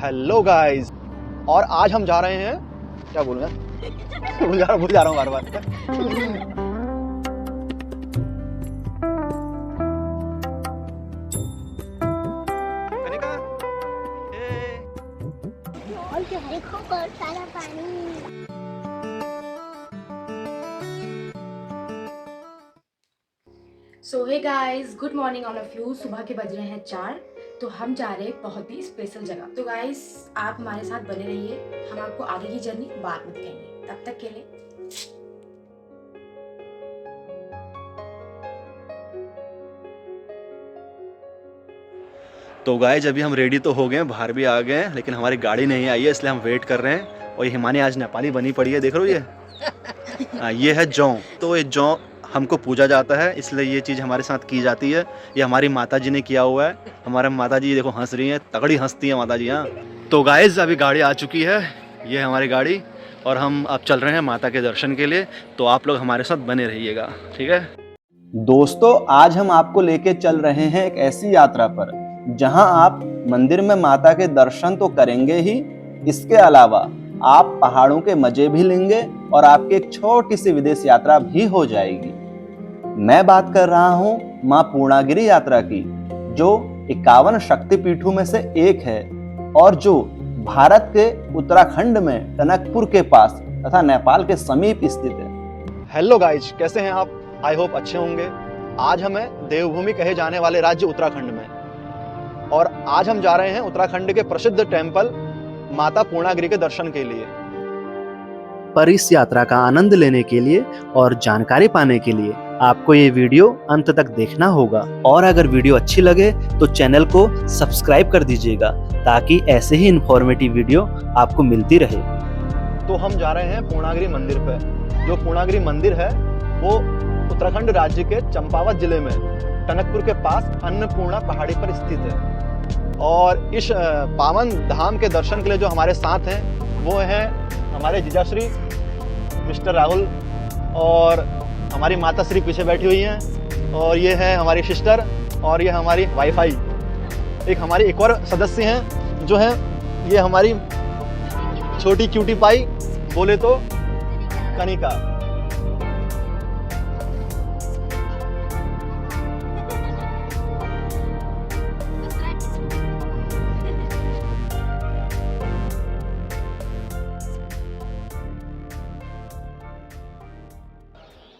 Hello guys, और आज हम जा रहे हैं, क्या बोलूँ भूल जा रहा हूँ बार बार। So hey guys, good morning all of you. सुबह के बज रहे हैं 4, तो हम जा रहे हैं बहुत ही स्पेशल जगह। तो गाइस आप हमारे साथ बने रहिए, हम आपको आगे की जर्नी बाद में दिखाएंगे। तब तक के लिए तो गाइस अभी हम रेडी तो हो गए हैं, बाहर भी आ गए हैं, लेकिन हमारी गाड़ी नहीं आई है, इसलिए हम वेट कर रहे हैं। और ये हिमानी आज नेपाली बनी पड़ी है, देख रहे हो ये है जौ। तो ये जौ हमको पूजा जाता है, इसलिए ये चीज़ हमारे साथ की जाती है। ये हमारी माता जी ने किया हुआ है। हमारे माता जी देखो हंस रही हैं, तगड़ी हंसती है माता जी। हाँ, तो गाइस अभी गाड़ी आ चुकी है, ये है हमारी गाड़ी, और हम अब चल रहे हैं माता के दर्शन के लिए। तो आप लोग हमारे साथ बने रहिएगा, ठीक है दोस्तों। आज हम आपको लेके चल रहे हैं एक ऐसी यात्रा पर जहां आप मंदिर में माता के दर्शन तो करेंगे ही, इसके अलावा आप पहाड़ों के मजे भी लेंगे और आपकी एक छोटी सी विदेश यात्रा भी हो जाएगी। मैं बात कर रहा हूं मां पूर्णागिरि यात्रा की, जो 51 शक्तिपीठों में से एक है और जो भारत के उत्तराखंड में टनकपुर के पास तथा नेपाल के समीप स्थित है। हेलो गाइज, कैसे हैं आप? आई होप अच्छे होंगे। आज हमें देवभूमि कहे जाने वाले राज्य उत्तराखंड में, और आज हम जा रहे हैं उत्तराखंड के प्रसिद्ध टेम्पल माता पूर्णागिरि के दर्शन के लिए। पर इस यात्रा का आनंद लेने के लिए और जानकारी पाने के लिए आपको ये वीडियो अंत तक देखना होगा। और अगर वीडियो अच्छी लगे तो चैनल को सब्सक्राइब कर दीजिएगा, ताकि ऐसे ही इंफॉर्मेटिव वीडियो आपको मिलती रहे। तो हम जा रहे हैं पूर्णागिरि मंदिर पे। जो पूर्णागिरि मंदिर है वो उत्तराखंड राज्य के चंपावत जिले में टनकपुर के पास अन्नपूर्णा पहाड़ी पर स्थित है। और इस पावन धाम के दर्शन के लिए जो हमारे साथ हैं वो हैं हमारे जीजाश्री मिस्टर राहुल, और हमारी माता श्री पीछे बैठी हुई हैं, और ये है हमारी सिस्टर, और ये हमारी वाईफाई। एक हमारी एक और सदस्य हैं जो है ये हमारी छोटी क्यूटी पाई, बोले तो कनिका।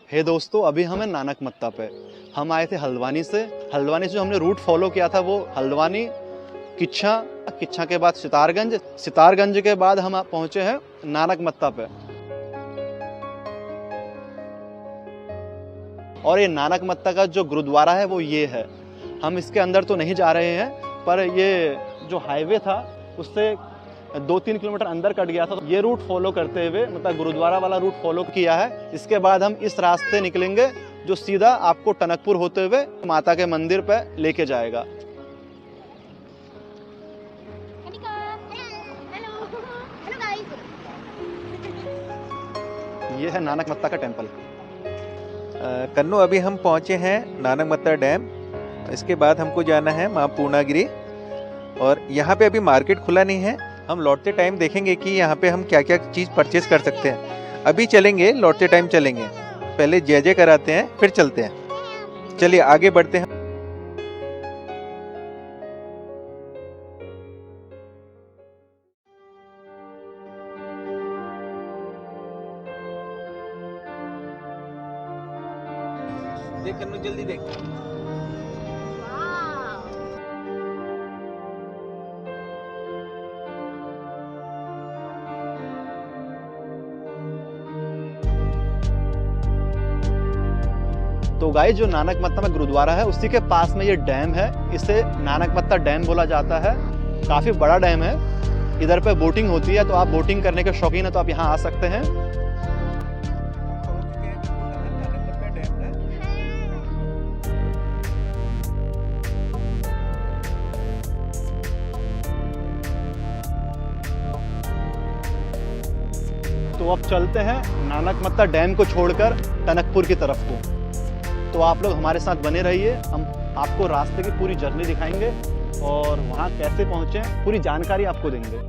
हे दोस्तों, अभी हम हैं नानक मत्ता पे। हम आए थे हल्द्वानी से जो हमने रूट फॉलो किया था वो हल्द्वानी, किच्छा के बाद सितारगंज के बाद हम पहुंचे हैं नानक मत्ता पे। और ये नानक मत्ता का जो गुरुद्वारा है वो ये है। हम इसके अंदर तो नहीं जा रहे हैं, पर ये जो हाईवे था उससे 2-3 किलोमीटर अंदर कट गया था, तो ये रूट फॉलो करते हुए मतलब गुरुद्वारा वाला रूट फॉलो किया है। इसके बाद हम इस रास्ते निकलेंगे जो सीधा आपको टनकपुर होते हुए माता के मंदिर पे लेके जाएगा। ये है नानक मत्ता का टेम्पल। कन्नू, अभी हम पहुंचे हैं नानक मत्ता डैम। इसके बाद हमको जाना है मां पूर्णागिरि, और यहाँ पे अभी मार्केट खुला नहीं है। हम लौटते टाइम देखेंगे कि यहाँ पे हम क्या क्या चीज़ परचेज कर सकते हैं। अभी चलेंगे, लौटते टाइम चलेंगे। पहले जय कराते हैं, फिर चलते हैं। चलिए आगे बढ़ते हैं। देख कन्नू, जल्दी देख। तो गाइस जो नानक मत्ता में गुरुद्वारा है उसी के पास में ये डैम है, इसे नानक मत्ता डैम बोला जाता है। काफ़ी बड़ा डैम है। इधर पे बोटिंग होती है, तो आप बोटिंग करने के शौकीन है तो आप यहाँ आ सकते हैं। तो अब चलते हैं नानक मत्ता डैम को छोड़कर टनकपुर की तरफ को। तो आप लोग हमारे साथ बने रहिए, हम आपको रास्ते की पूरी जर्नी दिखाएंगे। और वहाँ कैसे पहुँचे पूरी जानकारी आपको देंगे।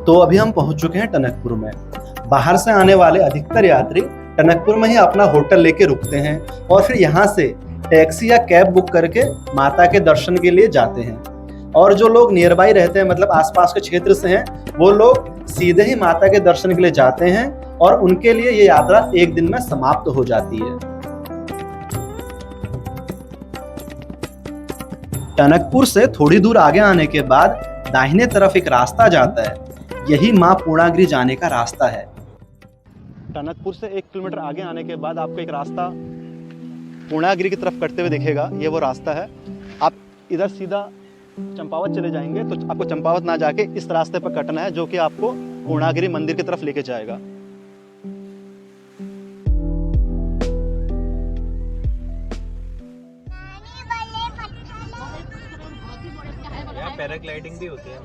तो अभी हम पहुंच चुके हैं टनकपुर में। बाहर से आने वाले अधिकतर यात्री टनकपुर में ही अपना होटल लेके रुकते हैं और फिर यहाँ से टैक्सी या कैब बुक करके माता के दर्शन के लिए जाते हैं। और जो लोग नियर बाई रहते हैं, मतलब आसपास के क्षेत्र से हैं, वो लोग सीधे ही माता के दर्शन के लिए जाते हैं और उनके लिए ये यात्रा एक दिन में समाप्त हो जाती है। टनकपुर से थोड़ी दूर आगे आने के बाद दाहिने तरफ एक रास्ता जाता है, यही माँ पूर्णागिरि जाने का रास्ता है। टनकपुर से 1 किलोमीटर आगे आने के बाद आपको एक रास्ता पूर्णागिरि की तरफ कटते हुए दिखेगा। ये वो रास्ता है। आप इधर सीधा चंपावत चले जाएंगे तो आपको चंपावत ना जाके इस रास्ते पर कटना है, जो कि आपको पूर्णागिरि मंदिर की तरफ लेके जाएगा। यहाँ पैराग्लाइडिंग भी होती है।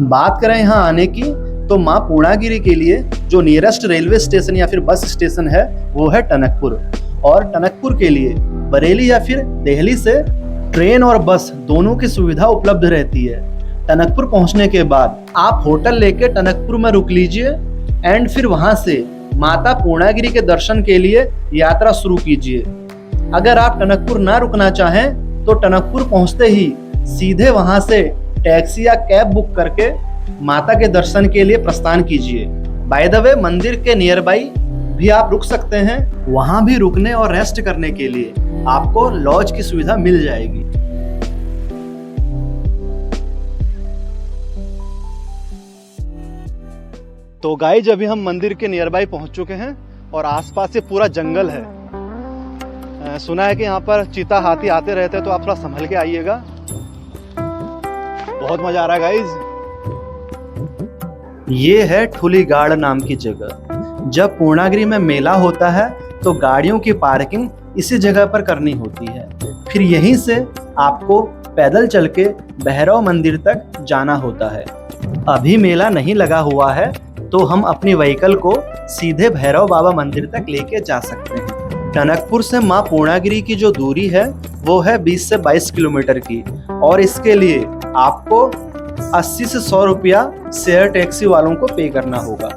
बात करें यहाँ आने की तो माँ पूर्णागिरि के लिए जो नियरेस्ट रेलवे स्टेशन या फिर बस स्टेशन है वो है टनकपुर। और टनकपुर के लिए बरेली या फिर दिल्ली से ट्रेन और बस दोनों की सुविधा उपलब्ध रहती है। टनकपुर पहुँचने के बाद आप होटल लेके टनकपुर में रुक लीजिए एंड फिर वहाँ से माता पूर्णागिरि के दर्शन के लिए यात्रा शुरू कीजिए। अगर आप टनकपुर ना रुकना चाहें तो टनकपुर पहुँचते ही सीधे वहाँ से टैक्सी या कैब बुक करके माता के दर्शन के लिए प्रस्थान कीजिए। बाय द वे मंदिर के नियर बाई भी आप रुक सकते हैं, वहां भी रुकने और रेस्ट करने के लिए आपको लॉज की सुविधा मिल जाएगी। तो गाइज अभी हम मंदिर के नियर बाई पहुंच चुके हैं और आसपास से पूरा जंगल है। सुना है कि यहाँ पर चीता हाथी आते रहते हैं, तो आप थोड़ा संभल के आइएगा। बहुत मजा आ रहा है गाइज। ये है ठुलीगाड़ नाम की जगह। जब पूर्णागिरि में मेला होता है तो गाड़ियों की पार्किंग इसी जगह पर करनी होती है। फिर यहीं से आपको पैदल चल के भैरव मंदिर तक जाना होता है। अभी मेला नहीं लगा हुआ है तो हम अपनी व्हीकल को सीधे भैरव बाबा मंदिर तक लेके जा सकते हैं। टनकपुर से माँ पूर्णागिरि की जो दूरी है वो है 20 से 22 किलोमीटर की, और इसके लिए आपको 80 से 100 रुपया शेयर टैक्सी वालों को पे करना होगा।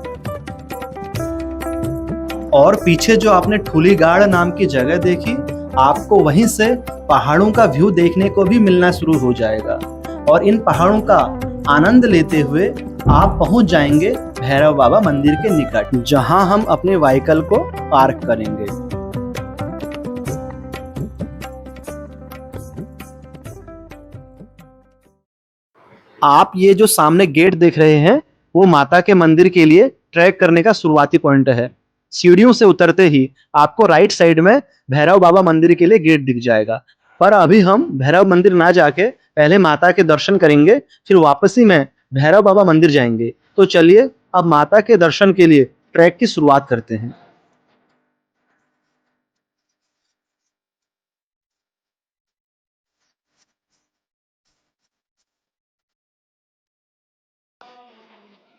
और पीछे जो आपने ठुलीगाड़ नाम की जगह देखी, आपको वहीं से पहाड़ों का व्यू देखने को भी मिलना शुरू हो जाएगा। और इन पहाड़ों का आनंद लेते हुए आप पहुंच जाएंगे भैरव बाबा मंदिर के निकट, जहां हम अपने व्हीकल को पार्क करेंगे। आप ये जो सामने गेट देख रहे हैं वो माता के मंदिर के लिए ट्रैक करने का शुरुआती पॉइंट है। सीढ़ियों से उतरते ही आपको राइट साइड में भैरव बाबा मंदिर के लिए गेट दिख जाएगा। पर अभी हम भैरव मंदिर ना जाके पहले माता के दर्शन करेंगे, फिर वापसी में भैरव बाबा मंदिर जाएंगे। तो चलिए अब माता के दर्शन के लिए ट्रैक की शुरुआत करते हैं।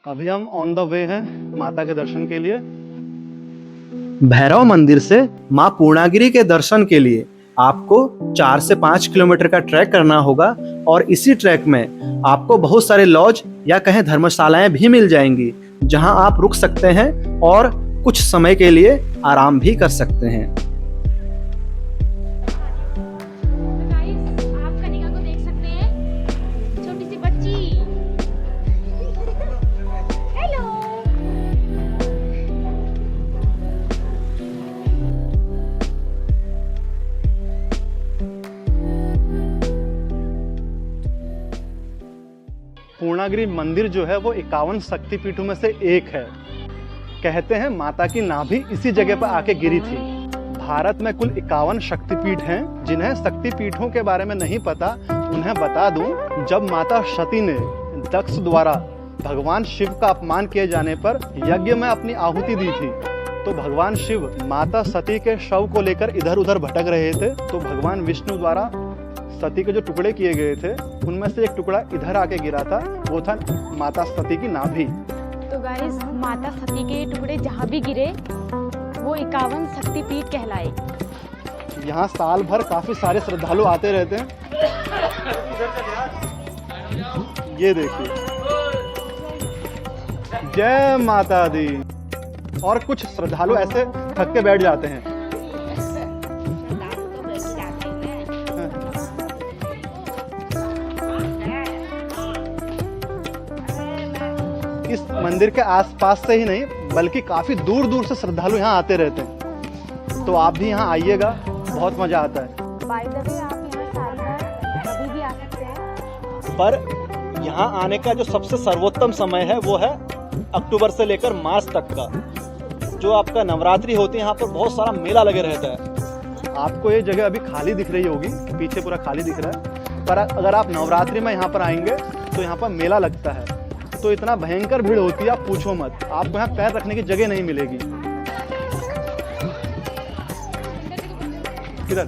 अभी हम ऑन द वे हैं माता के दर्शन के लिए। भैरव मंदिर से माँ पूर्णागिरि के दर्शन के लिए आपको 4 से 5 किलोमीटर का ट्रैक करना होगा। और इसी ट्रैक में आपको बहुत सारे लॉज या कहें धर्मशालाएं भी मिल जाएंगी, जहां आप रुक सकते हैं और कुछ समय के लिए आराम भी कर सकते हैं। आप कनिका को देख सकते हैं, छोटी सी बच्ची। हेलो। पूर्णागिरि मंदिर जो है वो 51 शक्तिपीठों में से एक है। कहते हैं माता की नाभि इसी जगह पर आके गिरी थी। भारत में कुल 51 शक्तिपीठ हैं। जिन्हें शक्तिपीठों के बारे में नहीं पता उन्हें बता दूं, जब माता सती ने दक्ष द्वारा भगवान शिव का अपमान किए जाने पर यज्ञ में अपनी आहुति दी थी, तो भगवान शिव माता सती के शव को लेकर इधर उधर भटक रहे थे, तो भगवान विष्णु द्वारा सती के जो टुकड़े किए गए थे उनमें से एक टुकड़ा इधर आके गिरा था, वो था माता सती की नाभि। तो गाइस माता सती के टुकड़े जहाँ भी गिरे वो 51 शक्तिपीठ कहलाए। यहाँ साल भर काफी सारे श्रद्धालु आते रहते हैं। ये देखिए, जय माता दी। और कुछ श्रद्धालु ऐसे थक के बैठ जाते हैं। इस मंदिर के आसपास से ही नहीं बल्कि काफी दूर दूर से श्रद्धालु यहाँ आते रहते हैं, तो आप भी यहाँ आइएगा, बहुत मजा आता है। बाय द वे आप यहाँ साल भर कभी भी आ सकते हैं, पर यहाँ आने का जो सबसे सर्वोत्तम समय है वो है अक्टूबर से लेकर मार्च तक का, जो आपका नवरात्रि होती है। यहाँ पर बहुत सारा मेला लगे रहता है। आपको ये जगह अभी खाली दिख रही होगी, पीछे पूरा खाली दिख रहा है, पर अगर आप नवरात्रि में यहाँ पर आएंगे तो यहाँ पर मेला लगता है, तो इतना भयंकर भीड़ होती है आप पूछो मत। आपको यहाँ पैर रखने की जगह नहीं मिलेगी। किधर?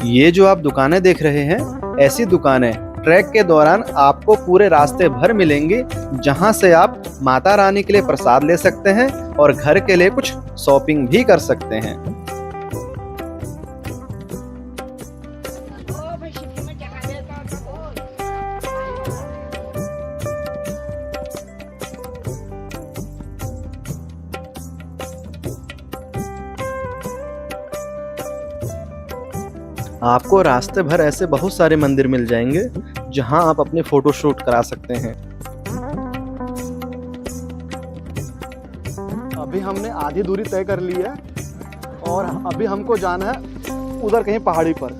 ये जो आप दुकानें देख रहे हैं, ऐसी दुकानें ट्रैक के दौरान आपको पूरे रास्ते भर मिलेंगी, जहां से आप माता रानी के लिए प्रसाद ले सकते हैं और घर के लिए कुछ शॉपिंग भी कर सकते हैं। आपको रास्ते भर ऐसे बहुत सारे मंदिर मिल जाएंगे जहां आप अपने फोटो शूट करा सकते हैं। अभी हमने आधी दूरी तय कर ली है और अभी हमको जाना है उधर कहीं पहाड़ी पर।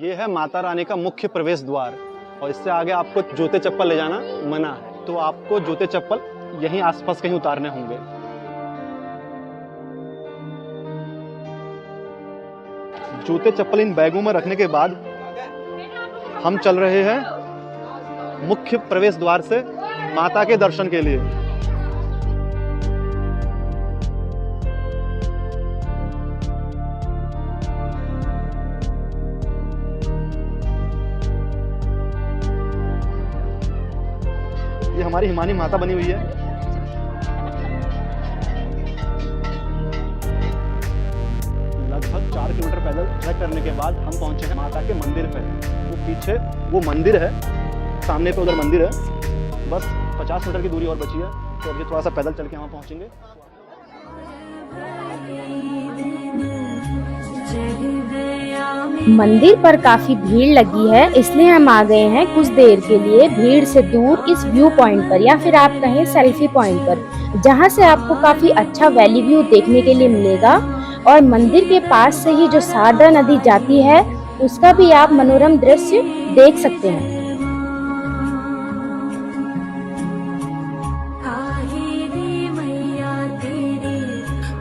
ये है माता रानी का मुख्य प्रवेश द्वार और इससे आगे आपको जूते चप्पल ले जाना मना है, तो आपको जूते चप्पल यहीं आसपास कहीं उतारने होंगे। जूते चप्पल इन बैगों में रखने के बाद हम चल रहे हैं मुख्य प्रवेश द्वार से माता के दर्शन के लिए। ये हमारी हिमानी माता बनी हुई है। लगभग 4 किलोमीटर पैदल ट्रैक करने के बाद हम पहुंचे हैं माता के मंदिर पे। वो पीछे वो मंदिर है, सामने पे उधर मंदिर है, बस 50 मीटर की दूरी और बची है, तो अभी थोड़ा सा पैदल चल के वहाँ पहुंचेंगे। मंदिर पर काफी भीड़ लगी है, इसलिए हम आ गए हैं कुछ देर के लिए भीड़ से दूर इस व्यू पॉइंट पर, या फिर आप कहें सेल्फी पॉइंट पर, जहां से आपको काफी अच्छा वैली व्यू देखने के लिए मिलेगा। और मंदिर के पास से ही जो शारदा नदी जाती है उसका भी आप मनोरम दृश्य देख सकते हैं।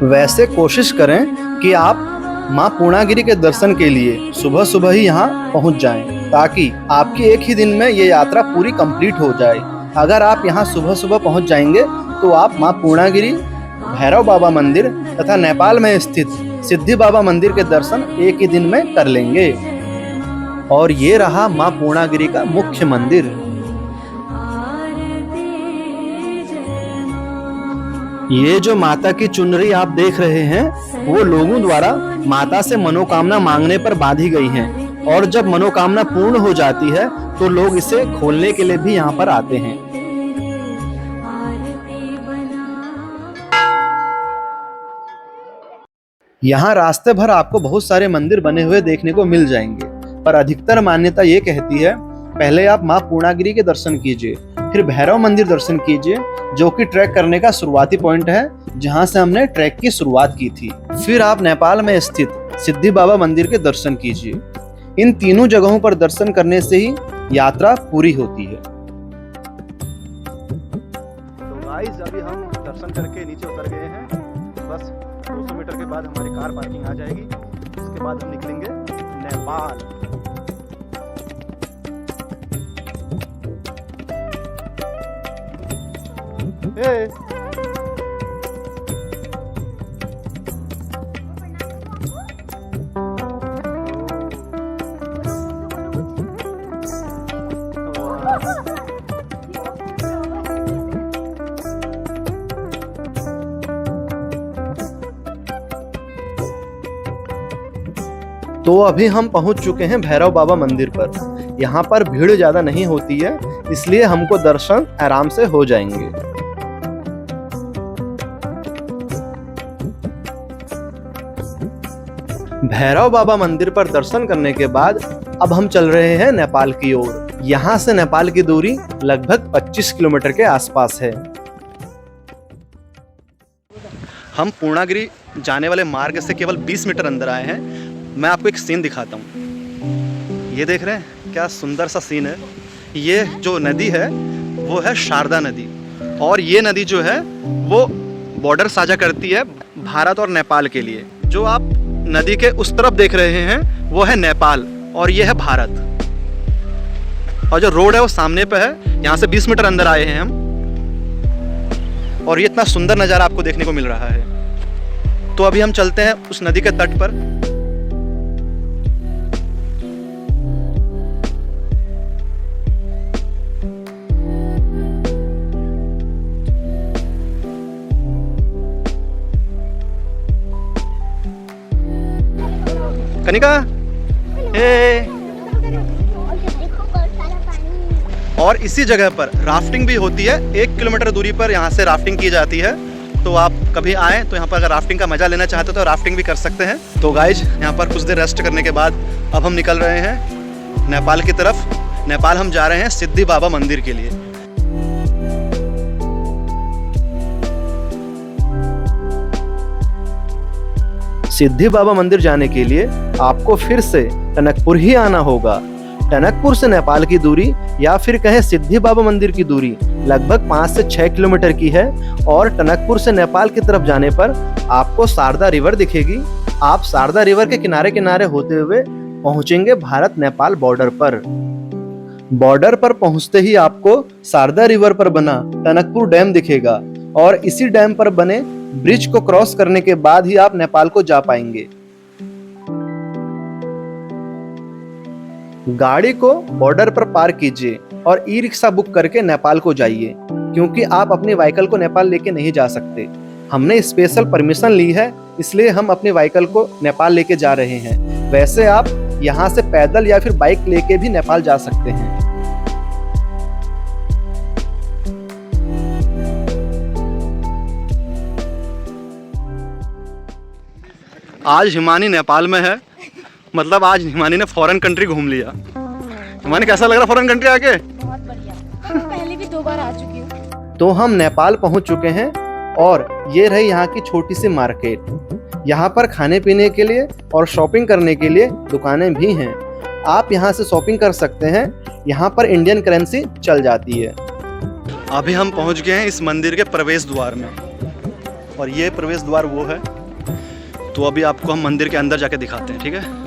वैसे कोशिश करें कि आप माँ पूर्णागिरी के दर्शन के लिए सुबह सुबह ही यहाँ पहुँच जाएं, ताकि आपकी एक ही दिन में ये यात्रा पूरी कंप्लीट हो जाए। अगर आप यहाँ सुबह सुबह पहुँच जाएंगे तो आप माँ पूर्णागिरी, भैरव बाबा मंदिर तथा नेपाल में स्थित सिद्धि बाबा मंदिर के दर्शन एक ही दिन में कर लेंगे। और ये रहा माँ पूर्णागिरी का मुख्य मंदिर। ये जो माता की चुनरी आप देख रहे हैं वो लोगों द्वारा माता से मनोकामना मांगने पर बांधी गई हैं, और जब मनोकामना पूर्ण हो जाती है तो लोग इसे खोलने के लिए भी यहाँ पर आते हैं। यहाँ रास्ते भर आपको बहुत सारे मंदिर बने हुए देखने को मिल जाएंगे, पर अधिकतर मान्यता ये कहती है पहले आप माँ पूर्णागिरी के दर्शन कीजिए, फिर भैरव मंदिर दर्शन कीजिए, जो कि ट्रैक करने का शुरुआती पॉइंट है, जहां से हमने ट्रैक की शुरुआत की थी। फिर आप नेपाल में स्थित सिद्धि बाबा मंदिर के दर्शन कीजिए। इन तीनों जगहों पर दर्शन करने से ही यात्रा पूरी होती है। तो गाइस अभी हम दर्शन करके नीचे उतर गए हैं, बस 200 मीटर के बाद हमारी कार पार्किंग आ जाएगी। उसके बाद हम निकलेंगे नेपाल। तो अभी हम पहुंच चुके हैं भैरव बाबा मंदिर पर। यहाँ पर भीड़ ज़्यादा नहीं होती है, इसलिए हमको दर्शन आराम से हो जाएंगे। भैरव बाबा मंदिर पर दर्शन करने के बाद अब हम चल रहे हैं नेपाल की ओर। यहाँ से नेपाल की दूरी लगभग 25 किलोमीटर के आसपास है। हम पूर्णागिरी जाने वाले मार्ग से केवल 20 मीटर अंदर आए हैं। मैं आपको एक सीन दिखाता हूँ। ये देख रहे हैं क्या सुंदर सा सीन है। ये जो नदी है वो है शारदा नदी, और ये नदी जो है वो बॉर्डर साझा करती है भारत और नेपाल के लिए। जो आप नदी के उस तरफ देख रहे हैं वो है नेपाल और ये है भारत, और जो रोड है वो सामने पे है। यहाँ से 20 मीटर अंदर आए हैं हम, और ये इतना सुंदर नज़ारा आपको देखने को मिल रहा है। तो अभी हम चलते हैं उस नदी के तट पर। कनिका, और इसी जगह पर राफ्टिंग भी होती है। 1 किलोमीटर दूरी पर यहाँ से राफ्टिंग की जाती है। तो आप कभी आएँ तो यहाँ पर अगर राफ्टिंग का मज़ा लेना चाहते हो तो राफ्टिंग भी कर सकते हैं। तो गाइज यहाँ पर कुछ देर रेस्ट करने के बाद अब हम निकल रहे हैं नेपाल की तरफ। नेपाल हम जा रहे हैं सिद्धि बाबा मंदिर के लिए। सिद्धि बाबा मंदिर जाने के लिए आपको फिर से टनकपुर ही आना होगा। टनकपुर से नेपाल की दूरी या फिर कहें सिद्धि बाबा मंदिर की दूरी लगभग 5 से 6 किलोमीटर की है, और टनकपुर से नेपाल की तरफ जाने पर आपको शारदा रिवर दिखेगी। आप शारदा रिवर के किनारे किनारे होते हुए पहुंचेंगे भारत नेपाल बॉर्डर पर। बॉर्डर पर पहुंचते ही आपको शारदा रिवर पर बना टनकपुर डैम दिखेगा, और इसी डैम पर बने ब्रिज को क्रॉस करने के बाद ही आप नेपाल को जा पाएंगे। गाड़ी को बॉर्डर पर पार्क कीजिए और ई रिक्शा बुक करके नेपाल को जाइए, क्योंकि आप अपनी व्हीकल को नेपाल लेके नहीं जा सकते। हमने स्पेशल परमिशन ली है, इसलिए हम अपनी व्हीकल को नेपाल लेके जा रहे हैं। वैसे आप यहाँ से पैदल या फिर बाइक लेके भी नेपाल जा सकते हैं। आज हिमानी नेपाल में है, मतलब आज हिमानी ने फॉरेन कंट्री घूम लिया। हिमानी कैसा लग रहा फॉरेन कंट्री आके? बहुत बढ़िया। पहले भी 2 बार आ चुकी हूँ। तो हम नेपाल पहुंच चुके हैं, और ये रही यहाँ की छोटी सी मार्केट। यहाँ पर खाने पीने के लिए और शॉपिंग करने के लिए दुकानें भी हैं। आप यहाँ से शॉपिंग कर सकते हैं। यहाँ पर इंडियन करेंसी चल जाती है। अभी हम पहुंच गए हैं इस मंदिर के प्रवेश द्वार में, और ये प्रवेश द्वार वो है। तो अभी आपको हम मंदिर के अंदर जाके दिखाते हैं, ठीक है?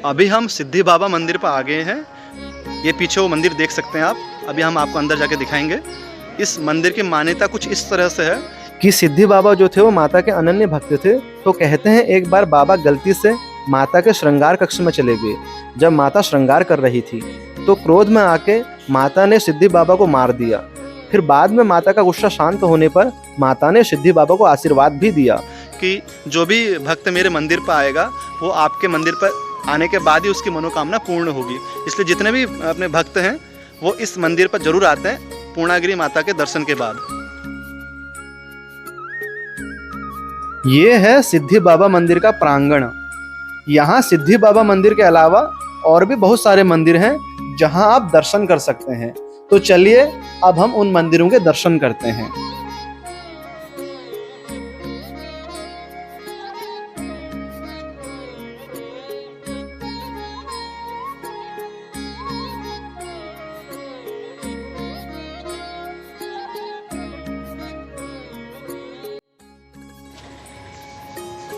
अभी हम सिद्धि बाबा मंदिर पर आ गए हैं। ये पीछे वो मंदिर देख सकते हैं आप। अभी हम आपको अंदर जाके दिखाएंगे। इस मंदिर की मान्यता कुछ इस तरह से है कि सिद्धि बाबा जो थे वो माता के अनन्य भक्त थे। तो कहते हैं एक बार बाबा गलती से माता के श्रृंगार कक्ष में चले गए। जब माता श्रृंगार कर रही थी तो क्रोध में आके माता ने सिद्धि बाबा को मार दिया। फिर बाद में माता का गुस्सा शांत होने पर माता ने सिद्धि बाबा को आशीर्वाद भी दिया कि जो भी भक्त मेरे मंदिर पर आएगा वो आपके मंदिर पर आने के बाद ही उसकी मनोकामना पूर्ण होगी। इसलिए जितने भी अपने भक्त हैं वो इस मंदिर पर जरूर आते हैं पूर्णागिरी माता के दर्शन के बाद। ये है सिद्धि बाबा मंदिर का प्रांगण। यहाँ सिद्धि बाबा मंदिर के अलावा और भी बहुत सारे मंदिर हैं जहाँ आप दर्शन कर सकते हैं। तो चलिए अब हम उन मंदिरों के दर्शन करते हैं।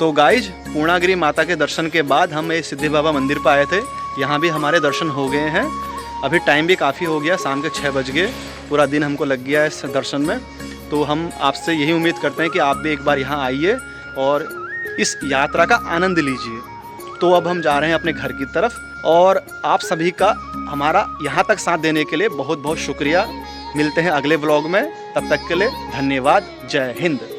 तो गाइज पूर्णागिरी माता के दर्शन के बाद हम इस सिद्धि बाबा मंदिर पर आए थे। यहाँ भी हमारे दर्शन हो गए हैं। अभी टाइम भी काफ़ी हो गया, शाम के 6 बज गए। पूरा दिन हमको लग गया इस दर्शन में। तो हम आपसे यही उम्मीद करते हैं कि आप भी एक बार यहाँ आइए और इस यात्रा का आनंद लीजिए। तो अब हम जा रहे हैं अपने घर की तरफ और आप सभी का हमारा यहाँ तक साथ देने के लिए बहुत बहुत शुक्रिया। मिलते हैं अगले व्लॉग में, तब तक के लिए धन्यवाद। जय हिंद।